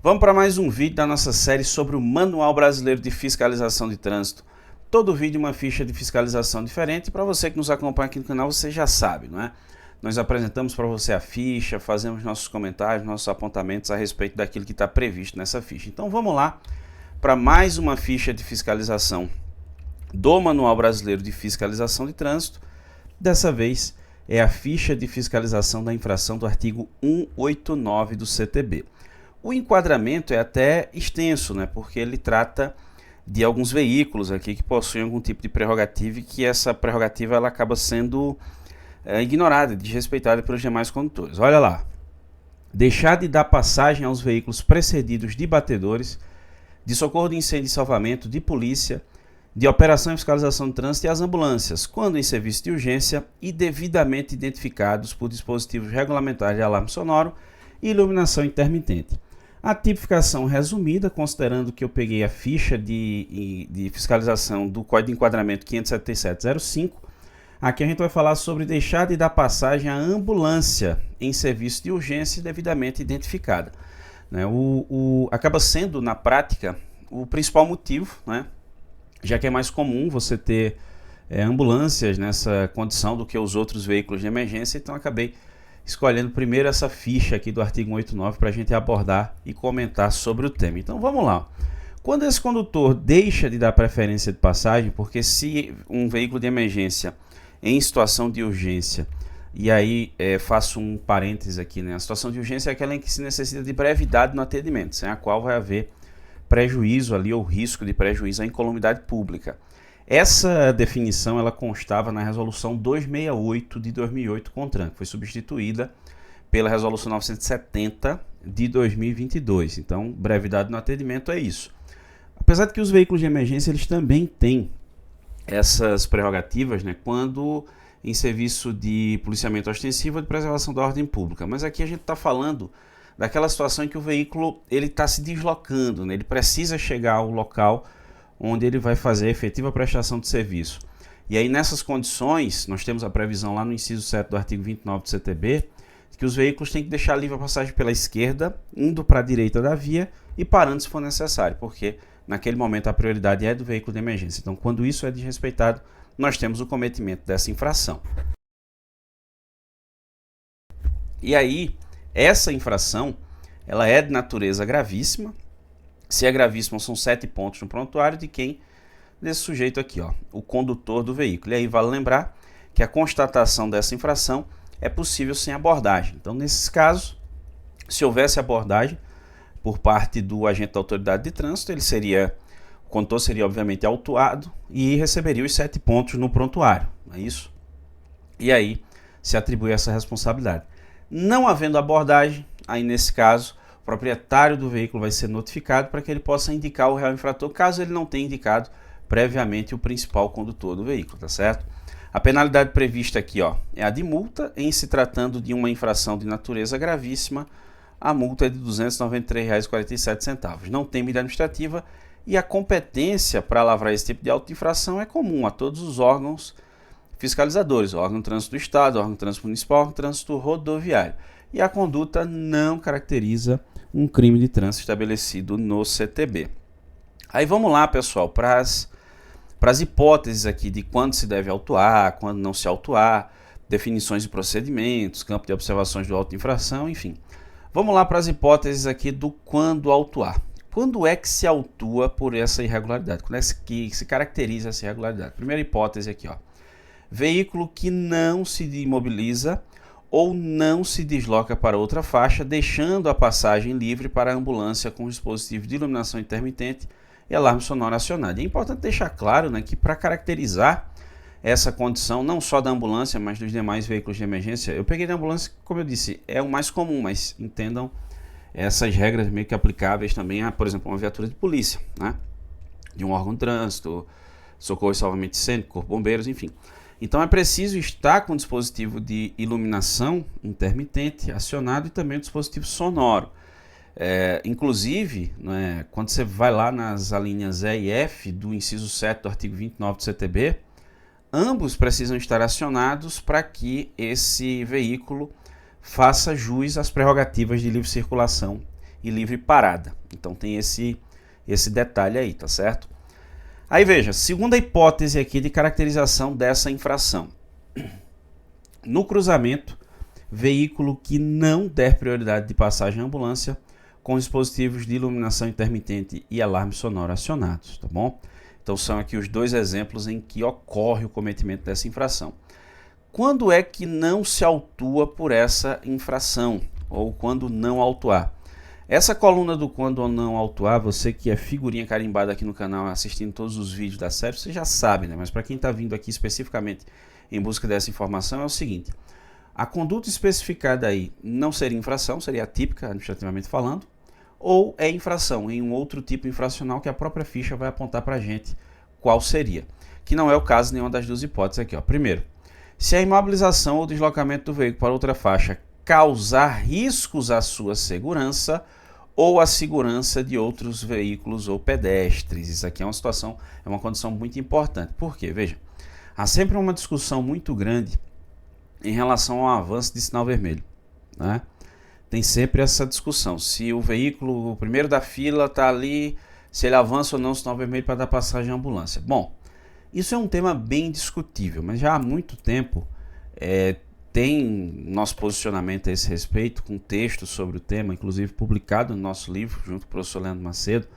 Vamos para mais um vídeo da nossa série sobre o Manual Brasileiro de Fiscalização de Trânsito. Todo vídeo uma ficha de fiscalização diferente. Para você que nos acompanha aqui no canal, você já sabe, não é? Nós apresentamos para você a ficha, fazemos nossos comentários, nossos apontamentos a respeito daquilo que está previsto nessa ficha. Então vamos lá para mais uma ficha de fiscalização do Manual Brasileiro de Fiscalização de Trânsito. Dessa vez é a ficha de fiscalização da infração do artigo 189 do CTB. O enquadramento é até extenso, né, porque ele trata de alguns veículos aqui que possuem algum tipo de prerrogativa e que essa prerrogativa ela acaba sendo ignorada, desrespeitada pelos demais condutores. Olha lá, deixar de dar passagem aos veículos precedidos de batedores, de socorro de incêndio e salvamento, de polícia, de operação e fiscalização de trânsito e as ambulâncias, quando em serviço de urgência e devidamente identificados por dispositivos regulamentares de alarme sonoro e iluminação intermitente. A tipificação resumida, considerando que eu peguei a ficha de fiscalização do Código de Enquadramento 577-05, aqui a gente vai falar sobre deixar de dar passagem à ambulância em serviço de urgência devidamente identificada. Né? Acaba sendo, na prática, o principal motivo, né? Já que é mais comum você ter ambulâncias nessa condição do que os outros veículos de emergência, então acabei escolhendo primeiro essa ficha aqui do artigo 189 para a gente abordar e comentar sobre o tema. Então vamos lá. Quando esse condutor deixa de dar preferência de passagem, porque se um veículo de emergência em situação de urgência, e aí faço um parênteses aqui, né? A situação de urgência é aquela em que se necessita de brevidade no atendimento, sem a qual vai haver prejuízo ali ou risco de prejuízo à incolumidade pública. Essa definição ela constava na Resolução 268 de 2008 CONTRAN, que foi substituída pela Resolução 970 de 2022. Então, brevidade no atendimento é isso. Apesar de que os veículos de emergência eles também têm essas prerrogativas, né, quando em serviço de policiamento ostensivo ou de preservação da ordem pública. Mas aqui a gente está falando daquela situação em que o veículo está se deslocando, né, ele precisa chegar ao local onde ele vai fazer a efetiva prestação de serviço. E aí nessas condições, nós temos a previsão lá no inciso 7 do artigo 29 do CTB, que os veículos têm que deixar livre a passagem pela esquerda, indo para a direita da via e parando se for necessário, porque naquele momento a prioridade é do veículo de emergência. Então, quando isso é desrespeitado, nós temos o cometimento dessa infração. E aí, essa infração, ela é de natureza gravíssima. Se é gravíssimo, são 7 pontos no prontuário de quem? Desse sujeito aqui, ó, o condutor do veículo. E aí vale lembrar que a constatação dessa infração é possível sem abordagem. Então, nesses casos, se houvesse abordagem por parte do agente da autoridade de trânsito, o condutor seria obviamente autuado e receberia os 7 pontos no prontuário, não é isso? E aí se atribui essa responsabilidade. Não havendo abordagem, aí nesse caso, o proprietário do veículo vai ser notificado para que ele possa indicar o réu infrator, caso ele não tenha indicado previamente o principal condutor do veículo, tá certo? A penalidade prevista aqui, ó, é a de multa. Em se tratando de uma infração de natureza gravíssima, a multa é de R$ 293,47. Não tem medida administrativa e a competência para lavrar esse tipo de auto de infração é comum a todos os órgãos fiscalizadores, órgão de trânsito do Estado, órgão de trânsito municipal, órgão de trânsito rodoviário. E a conduta não caracteriza um crime de trânsito estabelecido no CTB. Aí vamos lá, pessoal, para as hipóteses aqui de quando se deve autuar, quando não se autuar, definições de procedimentos, campo de observações do auto de infração, enfim. Vamos lá para as hipóteses aqui do quando autuar. Quando é que se autua por essa irregularidade? Quando é que se caracteriza essa irregularidade? Primeira hipótese aqui, ó. Veículo que não se imobiliza ou não se desloca para outra faixa, deixando a passagem livre para a ambulância com dispositivo de iluminação intermitente e alarme sonoro acionado. É importante deixar claro, né, que para caracterizar essa condição, não só da ambulância, mas dos demais veículos de emergência, eu peguei da ambulância, como eu disse, é o mais comum, mas entendam essas regras meio que aplicáveis também a, por exemplo, uma viatura de polícia, né, de um órgão de trânsito, socorro e salvamento de incêndio, corpo de bombeiros, enfim. Então é preciso estar com o dispositivo de iluminação intermitente acionado e também o dispositivo sonoro. Inclusive, né, quando você vai lá nas alíneas E e F do inciso 7 do artigo 29 do CTB, ambos precisam estar acionados para que esse veículo faça jus às prerrogativas de livre circulação e livre parada. Então tem esse detalhe aí, tá certo? Aí veja, segunda hipótese aqui de caracterização dessa infração. No cruzamento, veículo que não der prioridade de passagem à ambulância com dispositivos de iluminação intermitente e alarme sonoro acionados, tá bom? Então são aqui os dois exemplos em que ocorre o cometimento dessa infração. Quando é que não se autua por essa infração? Ou quando não autuar? Essa coluna do quando ou não autuar, você que é figurinha carimbada aqui no canal assistindo todos os vídeos da série, você já sabe, né? Mas para quem está vindo aqui especificamente em busca dessa informação é o seguinte: a conduta especificada aí não seria infração, seria atípica administrativamente falando, ou é infração em um outro tipo infracional que a própria ficha vai apontar para a gente qual seria, que não é o caso de nenhuma das duas hipóteses aqui, ó. Primeiro, se a imobilização ou deslocamento do veículo para outra faixa causar riscos à sua segurança ou à segurança de outros veículos ou pedestres. Isso aqui é uma situação, é uma condição muito importante. Por quê? Veja, há sempre uma discussão muito grande em relação ao avanço de sinal vermelho, né? Tem sempre essa discussão, se o veículo, o primeiro da fila está ali, se ele avança ou não o sinal vermelho para dar passagem à ambulância. Bom, isso é um tema bem discutível, mas já há muito tempo tem nosso posicionamento a esse respeito, com texto sobre o tema, inclusive publicado no nosso livro, junto com o professor Leandro Macedo,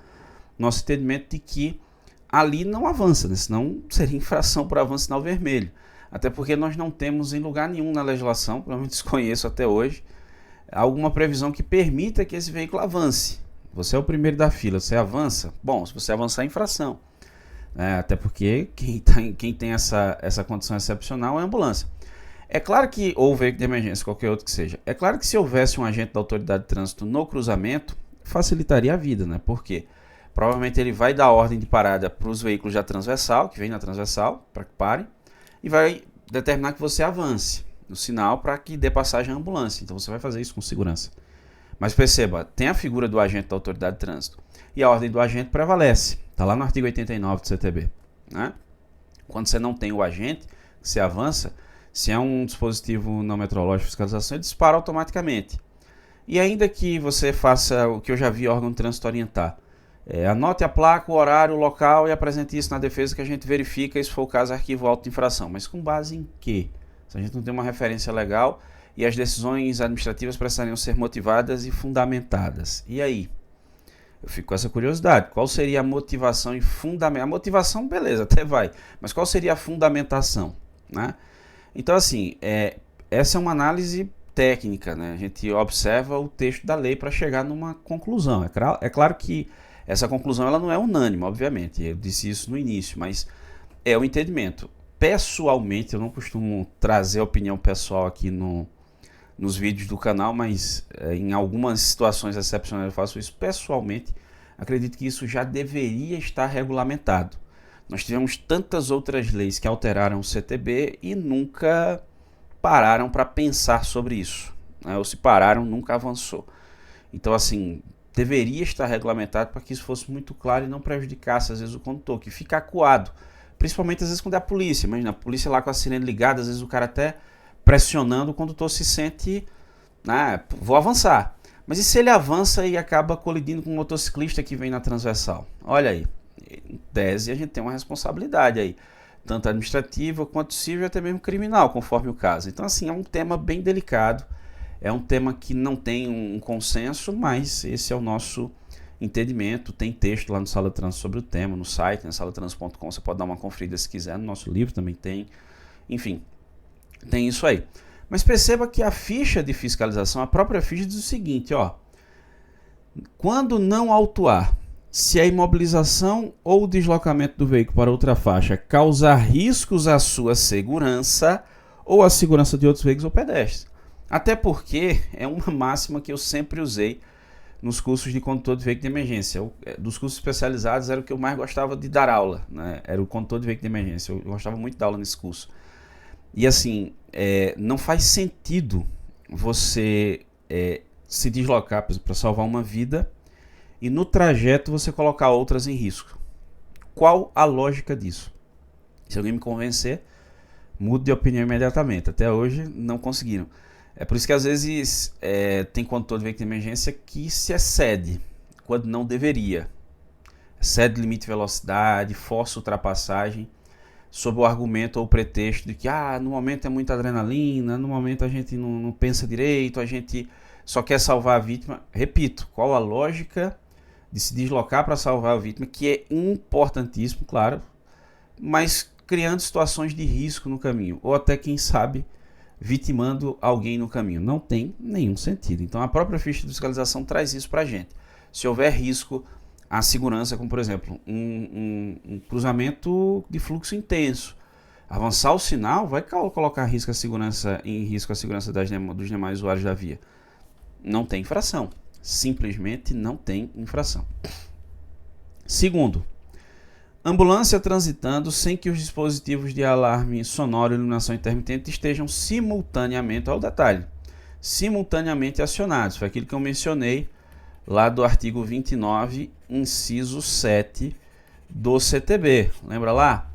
nosso entendimento de que ali não avança, né? Senão seria infração por avanço sinal vermelho. Até porque nós não temos em lugar nenhum na legislação, pelo menos desconheço até hoje, alguma previsão que permita que esse veículo avance. Você é o primeiro da fila, você avança? Bom, se você avançar é infração. Até porque quem tem essa condição excepcional é a ambulância. É claro que, ou veículo de emergência, qualquer outro que seja, é claro que se houvesse um agente da autoridade de trânsito no cruzamento, facilitaria a vida, né? Porque provavelmente ele vai dar ordem de parada para os veículos da transversal, que vem na transversal, para que parem, e vai determinar que você avance no sinal para que dê passagem à ambulância. Então você vai fazer isso com segurança. Mas perceba, tem a figura do agente da autoridade de trânsito e a ordem do agente prevalece. Está lá no artigo 89 do CTB. Né? Quando você não tem o agente, você avança, se é um dispositivo não metrológico de fiscalização, ele dispara automaticamente. E ainda que você faça o que eu já vi órgão de trânsito orientar, anote a placa, o horário, o local e apresente isso na defesa que a gente verifica, e se for o caso, arquivo auto de infração. Mas com base em quê? Se a gente não tem uma referência legal e as decisões administrativas precisariam ser motivadas e fundamentadas. E aí? Eu fico com essa curiosidade. Qual seria a motivação e fundamentação? A motivação, beleza, até vai. Mas qual seria a fundamentação? Né? Então, assim, essa é uma análise técnica, né? A gente observa o texto da lei para chegar numa conclusão. É claro que essa conclusão ela não é unânime, obviamente. Eu disse isso no início, mas é o entendimento. Pessoalmente, eu não costumo trazer opinião pessoal aqui nos vídeos do canal, mas em algumas situações excepcionais eu faço isso pessoalmente. Acredito que isso já deveria estar regulamentado. Nós tivemos tantas outras leis que alteraram o CTB e nunca pararam para pensar sobre isso, né? Ou se pararam, nunca avançou. Então, assim, deveria estar regulamentado para que isso fosse muito claro e não prejudicasse, às vezes, o condutor, que fica acuado. Principalmente, às vezes, quando é a polícia. Imagina, a polícia lá com a sirene ligada, às vezes o cara até pressionando, o condutor se sente, vou avançar. Mas e se ele avança e acaba colidindo com um motociclista que vem na transversal? Olha aí, em tese a gente tem uma responsabilidade aí, tanto administrativa quanto civil e até mesmo criminal, conforme o caso. Então, assim, é um tema bem delicado, é um tema que não tem um consenso, mas esse é o nosso entendimento. Tem texto lá no Sala Trans sobre o tema, no site, salatrans.com, você pode dar uma conferida se quiser, no nosso livro também tem, enfim, tem isso aí. Mas perceba que a ficha de fiscalização, a própria ficha diz o seguinte, ó, quando não autuar, se a imobilização ou o deslocamento do veículo para outra faixa causar riscos à sua segurança ou à segurança de outros veículos ou pedestres. Até porque é uma máxima que eu sempre usei nos cursos de condutor de veículo de emergência. Dos cursos especializados era o que eu mais gostava de dar aula, né? Era o condutor de veículo de emergência. Eu gostava muito da aula nesse curso. E assim, não faz sentido você se deslocar para salvar uma vida e no trajeto você colocar outras em risco. Qual a lógica disso? Se alguém me convencer, mudo de opinião imediatamente. Até hoje não conseguiram. É por isso que às vezes tem condutor de veículo de emergência que se excede quando não deveria. Excede limite de velocidade, força ultrapassagem, sob o argumento ou pretexto de que no momento é muita adrenalina, no momento a gente não pensa direito, a gente só quer salvar a vítima. Repito, qual a lógica de se deslocar para salvar a vítima, que é importantíssimo, claro, mas criando situações de risco no caminho, ou até, quem sabe, vitimando alguém no caminho. Não tem nenhum sentido. Então a própria ficha de fiscalização traz isso para a gente. Se houver risco à segurança, como por exemplo um cruzamento de fluxo intenso, avançar o sinal vai colocar em risco a segurança dos demais usuários da via. Não tem infração. Simplesmente não tem infração. Segundo, ambulância transitando sem que os dispositivos de alarme sonoro e iluminação intermitente estejam simultaneamente, olha o detalhe, simultaneamente acionados. Foi aquilo que eu mencionei lá do artigo 29, inciso 7 do CTB. Lembra lá?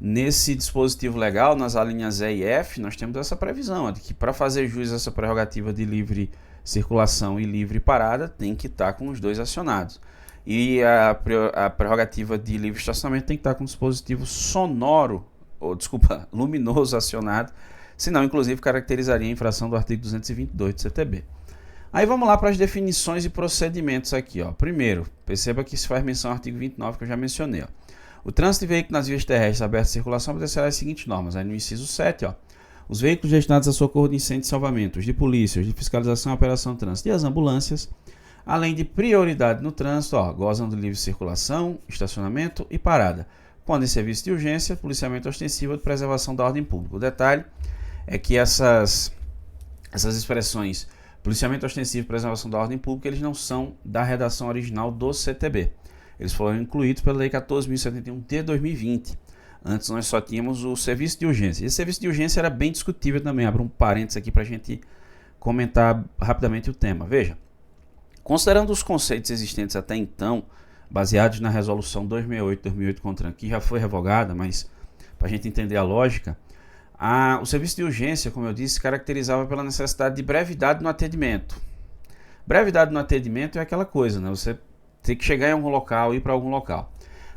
Nesse dispositivo legal, nas alíneas E e F, nós temos essa previsão, de que para fazer jus a essa prerrogativa de livre circulação e livre parada, tem que estar com os dois acionados. E a prerrogativa de livre estacionamento tem que estar com o dispositivo luminoso acionado, senão inclusive caracterizaria a infração do artigo 222 do CTB. Aí vamos lá para as definições e procedimentos aqui. Primeiro, perceba que se faz menção ao artigo 29 que eu já mencionei. O trânsito de veículos nas vias terrestres abertas de circulação obedecerá às seguintes normas. Aí no inciso 7, os veículos destinados a socorro de incêndio e salvamento, os de polícia, os de fiscalização e operação de trânsito e as ambulâncias, além de prioridade no trânsito, gozam de livre circulação, estacionamento e parada, quando em serviço de urgência, policiamento ostensivo de preservação da ordem pública. O detalhe é que essas expressões policiamento ostensivo e preservação da ordem pública, eles não são da redação original do CTB. Eles foram incluídos pela Lei 14.071 de 2020. Antes nós só tínhamos o serviço de urgência. Esse serviço de urgência era bem discutível também. Abro um parênteses aqui para a gente comentar rapidamente o tema. Veja, considerando os conceitos existentes até então, baseados na resolução 268/2008 que já foi revogada, mas para a gente entender a lógica, o serviço de urgência, como eu disse, caracterizava pela necessidade de brevidade no atendimento. Brevidade no atendimento é aquela coisa, né? Você tem que chegar em algum local, ir para algum local.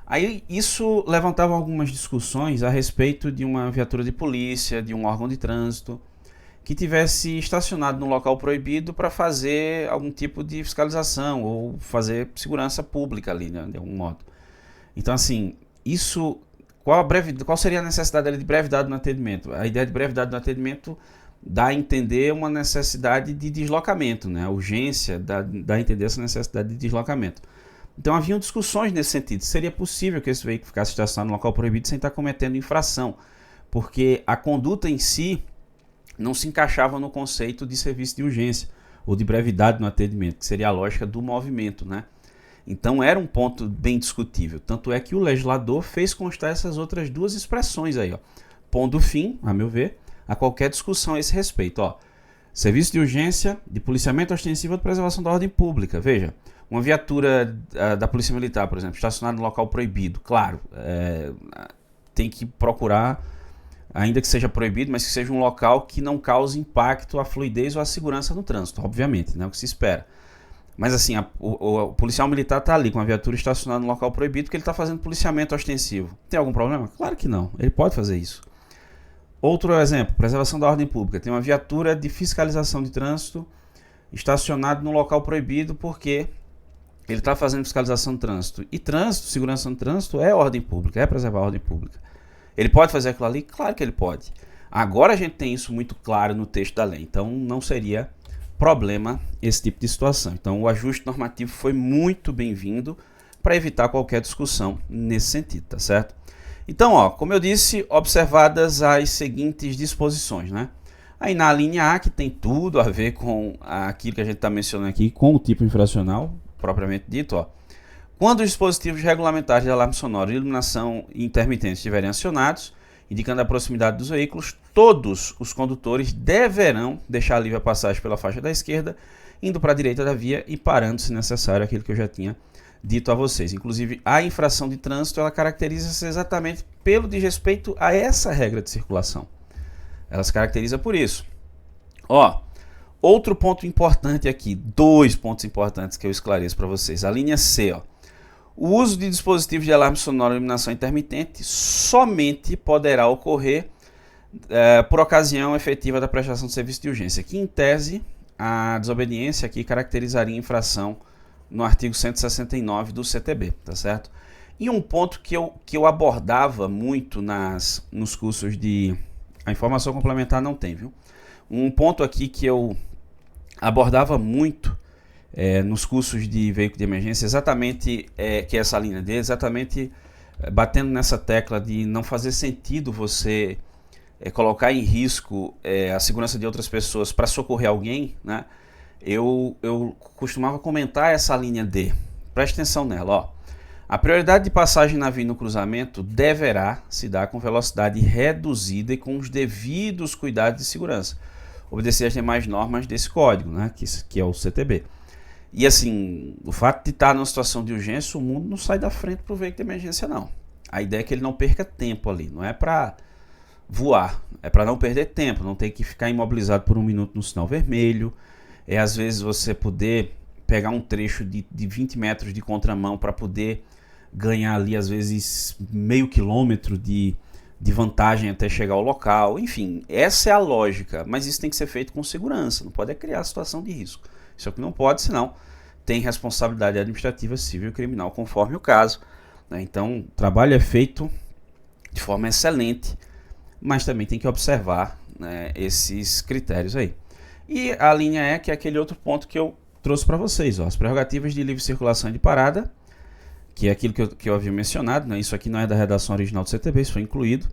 Aí isso levantava algumas discussões a respeito de uma viatura de polícia, de um órgão de trânsito, que tivesse estacionado no local proibido para fazer algum tipo de fiscalização ou fazer segurança pública ali, né, de algum modo. Então, assim, qual seria a necessidade de brevidade no atendimento? A ideia de brevidade no atendimento dá a entender uma necessidade de deslocamento, né? A urgência dá a entender essa necessidade de deslocamento. Então haviam discussões nesse sentido. Seria possível que esse veículo ficasse estacionado no local proibido sem estar cometendo infração, porque a conduta em si não se encaixava no conceito de serviço de urgência ou de brevidade no atendimento, que seria a lógica do movimento, né? Então era um ponto bem discutível. Tanto é que o legislador fez constar essas outras duas expressões aí, pondo fim, a meu ver, a qualquer discussão a esse respeito. Serviço de urgência, de policiamento ostensivo de preservação da ordem pública. Veja, uma viatura da Polícia Militar, por exemplo, estacionada no local proibido, claro, tem que procurar, ainda que seja proibido, mas que seja um local que não cause impacto à fluidez ou à segurança no trânsito, obviamente, né, o que se espera. Mas assim, o policial militar está ali com a viatura estacionada no local proibido porque ele está fazendo policiamento ostensivo. Tem algum problema? Claro que não, ele pode fazer isso. Outro exemplo, preservação da ordem pública. Tem uma viatura de fiscalização de trânsito estacionada no local proibido porque ele está fazendo fiscalização de trânsito. E trânsito, segurança no trânsito é ordem pública, é preservar a ordem pública. Ele pode fazer aquilo ali? Claro que ele pode. Agora a gente tem isso muito claro no texto da lei, então não seria problema esse tipo de situação. Então o ajuste normativo foi muito bem-vindo para evitar qualquer discussão nesse sentido, tá certo? Então, como eu disse, observadas as seguintes disposições, né? Aí na linha A, que tem tudo a ver com aquilo que a gente está mencionando aqui, com o tipo infracional, propriamente dito, quando os dispositivos regulamentares de alarme sonoro e iluminação intermitente estiverem acionados, indicando a proximidade dos veículos, todos os condutores deverão deixar livre a passagem pela faixa da esquerda, indo para a direita da via e parando, se necessário, aquilo que eu já tinha dito a vocês. Inclusive, a infração de trânsito, ela caracteriza-se exatamente pelo desrespeito a essa regra de circulação. Ela se caracteriza por isso. Outro ponto importante aqui, dois pontos importantes que eu esclareço para vocês. A linha C, ó. O uso de dispositivos de alarme sonoro e iluminação intermitente somente poderá ocorrer por ocasião efetiva da prestação de serviço de urgência, que em tese a desobediência aqui caracterizaria infração no artigo 169 do CTB, tá certo? E um ponto que eu abordava muito nos cursos de... A informação complementar não tem, viu? Um ponto aqui que eu abordava muito nos cursos de veículo de emergência, exatamente, que é essa linha D, exatamente batendo nessa tecla de não fazer sentido você colocar em risco a segurança de outras pessoas para socorrer alguém, né? Eu costumava comentar essa linha D. Preste atenção nela, ó. A prioridade de passagem na via no cruzamento deverá se dar com velocidade reduzida e com os devidos cuidados de segurança. Obedecer as demais normas desse código, né? Que é o CTB. E assim, o fato de estar numa situação de urgência, o mundo não sai da frente para o veículo de emergência, não. A ideia é que ele não perca tempo ali, não é para voar, é para não perder tempo, não ter que ficar imobilizado por um minuto no sinal vermelho, às vezes você poder pegar um trecho de 20 metros de contramão para poder ganhar ali às vezes meio quilômetro de vantagem até chegar ao local, enfim, essa é a lógica, mas isso tem que ser feito com segurança, não pode criar situação de risco, isso é o que não pode, senão tem responsabilidade administrativa, civil e criminal conforme o caso, né? Então o trabalho é feito de forma excelente, mas também tem que observar, né, esses critérios aí. E a linha E, que é aquele outro ponto que eu trouxe para vocês, ó, as prerrogativas de livre circulação e de parada, que é aquilo que eu havia mencionado, né, isso aqui não é da redação original do CTB, isso foi incluído,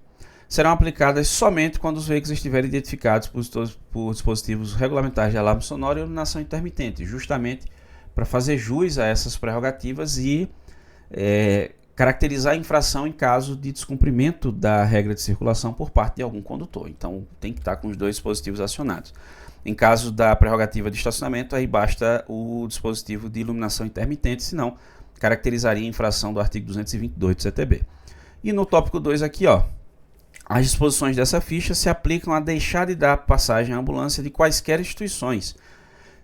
serão aplicadas somente quando os veículos estiverem identificados por dispositivos regulamentares de alarme sonoro e iluminação intermitente, justamente para fazer jus a essas prerrogativas e caracterizar a infração em caso de descumprimento da regra de circulação por parte de algum condutor. Então tem que estar com os dois dispositivos acionados. Em caso da prerrogativa de estacionamento, aí basta o dispositivo de iluminação intermitente, senão caracterizaria a infração do artigo 222 do CTB. E no tópico 2 aqui, ó, as disposições dessa ficha se aplicam a deixar de dar passagem à ambulância de quaisquer instituições,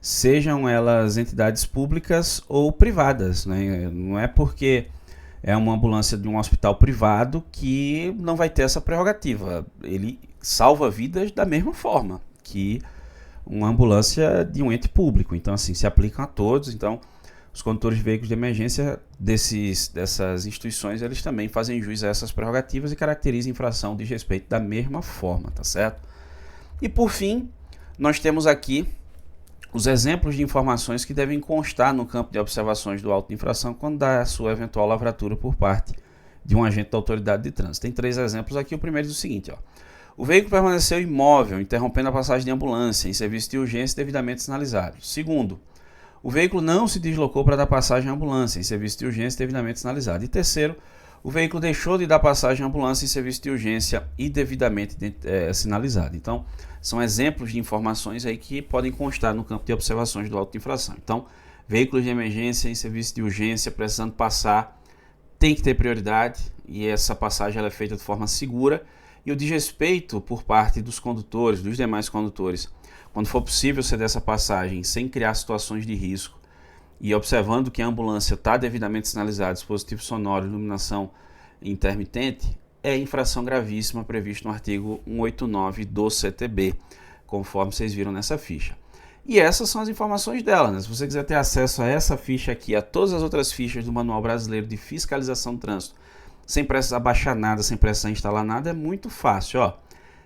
sejam elas entidades públicas ou privadas, né? Não é porque é uma ambulância de um hospital privado que não vai ter essa prerrogativa. Ele salva vidas da mesma forma que uma ambulância de um ente público. Então, assim, se aplicam a todos. Então, os condutores de veículos de emergência dessas instituições, eles também fazem jus a essas prerrogativas e caracterizam infração de desrespeito da mesma forma, tá certo? E, por fim, nós temos aqui os exemplos de informações que devem constar no campo de observações do auto de infração quando dá a sua eventual lavratura por parte de um agente da autoridade de trânsito. Tem 3 exemplos aqui. O primeiro é o seguinte, ó. O veículo permaneceu imóvel, interrompendo a passagem de ambulância em serviço de urgência devidamente sinalizado. Segundo, o veículo não se deslocou para dar passagem à ambulância em serviço de urgência devidamente sinalizado. E terceiro, o veículo deixou de dar passagem à ambulância em serviço de urgência e devidamente sinalizado. Então, são exemplos de informações aí que podem constar no campo de observações do auto de infração. Então, veículos de emergência em serviço de urgência precisando passar, tem que ter prioridade e essa passagem ela é feita de forma segura. E o desrespeito por parte dos condutores, dos demais condutores, quando for possível ceder essa passagem sem criar situações de risco e observando que a ambulância está devidamente sinalizada, dispositivo sonoro, iluminação intermitente, é infração gravíssima prevista no artigo 189 do CTB, conforme vocês viram nessa ficha. E essas são as informações dela, né? Se você quiser ter acesso a essa ficha aqui, a todas as outras fichas do Manual Brasileiro de Fiscalização do Trânsito, sem precisar baixar nada, sem precisar instalar nada, é muito fácil, ó.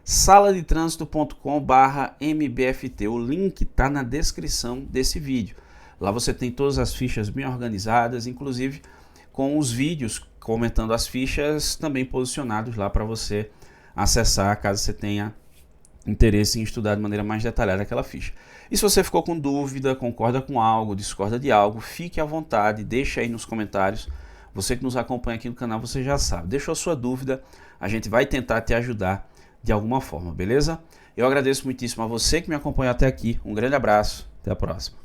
saladetransito.com/mbft, o link está na descrição desse vídeo. Lá você tem todas as fichas bem organizadas, inclusive com os vídeos comentando as fichas também posicionados lá para você acessar, caso você tenha interesse em estudar de maneira mais detalhada aquela ficha. E se você ficou com dúvida, concorda com algo, discorda de algo, fique à vontade, deixa aí nos comentários. Você que nos acompanha aqui no canal, você já sabe. Deixa a sua dúvida, a gente vai tentar te ajudar de alguma forma, beleza? Eu agradeço muitíssimo a você que me acompanhou até aqui. Um grande abraço, até a próxima.